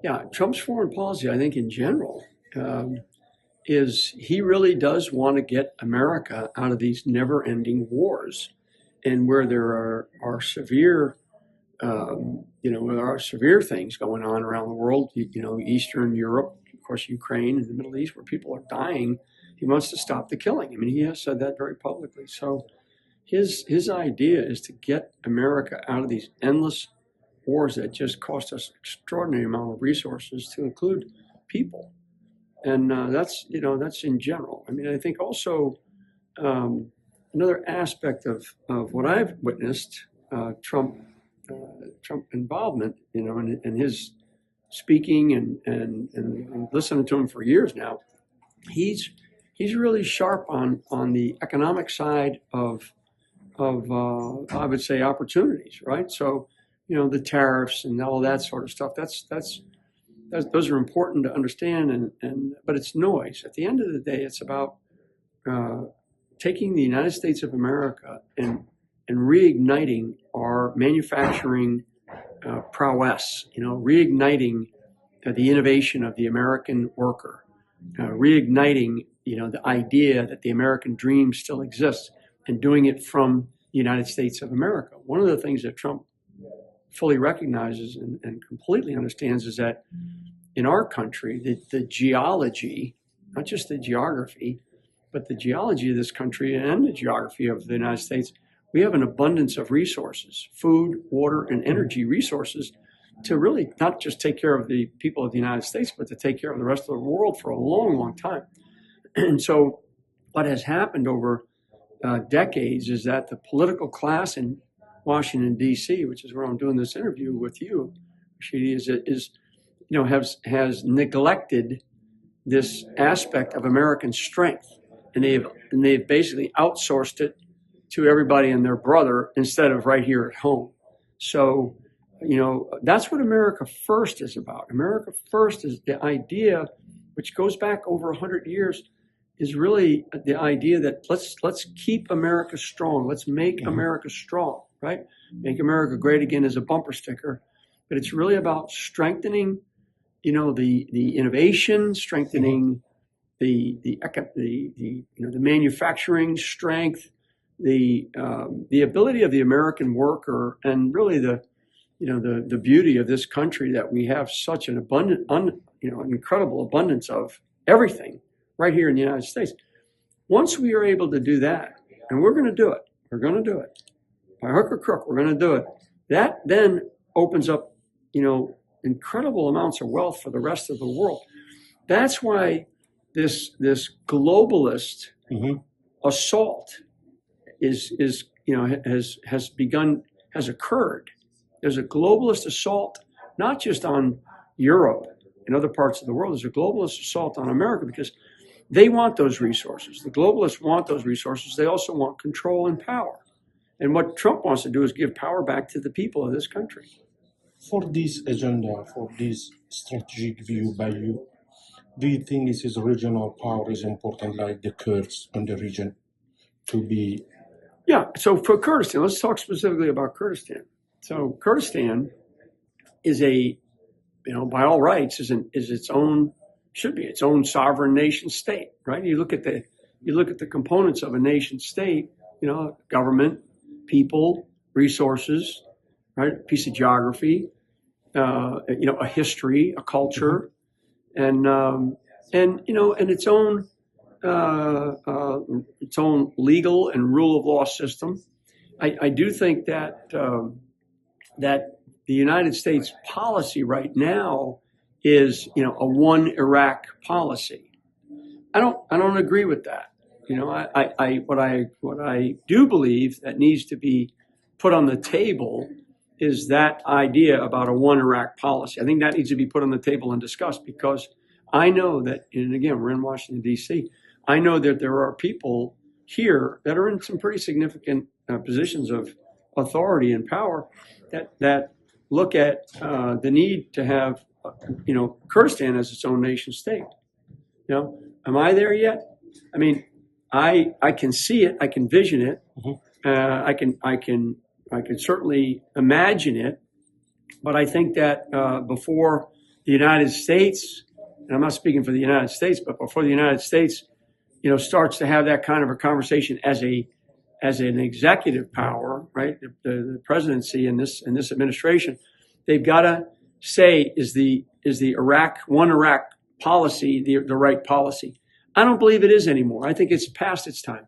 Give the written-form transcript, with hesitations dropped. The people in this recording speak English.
Yeah, Trump's foreign policy, I think, in general, is he really does want to get America out of these never-ending wars, and where are severe, there are severe things going on around the world. Eastern Europe, of course, Ukraine, and the Middle East, where people are dying. He wants to stop the killing. I mean, he has said that very publicly. So his idea is to get America out of these endless wars that just cost us extraordinary amount of resources, to include people. And that's in general. I mean, I think also another aspect of what I've witnessed, Trump involvement, and his speaking and listening to him for years now. He's really sharp on the economic side of I would say opportunities, right? So, the tariffs and all that sort of stuff. Those are important to understand, but it's noise. At the end of the day, it's about taking the United States of America and reigniting our manufacturing prowess. Reigniting the innovation of the American worker, reigniting the idea that the American dream still exists, and doing it from the United States of America. One of the things that Trump fully recognizes and completely understands is that in our country, the geology, not just the geography, but the geology of this country and the geography of the United States, we have an abundance of resources, food, water, and energy resources, to really not just take care of the people of the United States, but to take care of the rest of the world for a long, long time. And so what has happened over decades is that the political class in Washington, D.C., which is where I'm doing this interview with you, Rashidi, has neglected this aspect of American strength, and they've basically outsourced it to everybody and their brother instead of right here at home. So, that's what America First is about. America First is the idea, which goes back over 100 years, is really the idea that let's keep America strong. Let's make America strong, right? Make America great again is a bumper sticker, but it's really about strengthening, the innovation, strengthening the manufacturing strength, the ability of the American worker, and really the beauty of this country, that we have such an incredible abundance of everything right here in the United States. Once we are able to do that, and we're going to do it, by hook or crook, we're going to do it. That then opens up, incredible amounts of wealth for the rest of the world. That's why this globalist assault has occurred. There's a globalist assault, not just on Europe and other parts of the world. There's a globalist assault on America because they want those resources. The globalists want those resources. They also want control and power. And what Trump wants to do is give power back to the people of this country. For this agenda, for this strategic view by you, do you think this is regional power is important, like the Kurds in the region, to be? Yeah. So for Kurdistan, let's talk specifically about Kurdistan. So Kurdistan is by all rights, should be its own sovereign nation state, right? You look at the components of a nation state, government, people, resources, right? Piece of geography, a history, a culture, and its own legal and rule of law system. I do think that the United States policy right now is, a one Iraq policy. I don't agree with that. What I do believe that needs to be put on the table is that idea about a one Iraq policy. I think that needs to be put on the table and discussed, because I know that, and again, we're in Washington, D.C., I know that there are people here that are in some pretty significant positions of authority and power that look at the need to have, Kurdistan as its own nation state. Am I there yet? I mean, I can see it, I can vision it, I can certainly imagine it, but I think that before the United States, and I'm not speaking for the United States, but before the United States, starts to have that kind of a conversation as an executive power, right? The presidency in this administration, they've got to say, is the one Iraq policy the right policy? I don't believe it is anymore. I think it's past its time.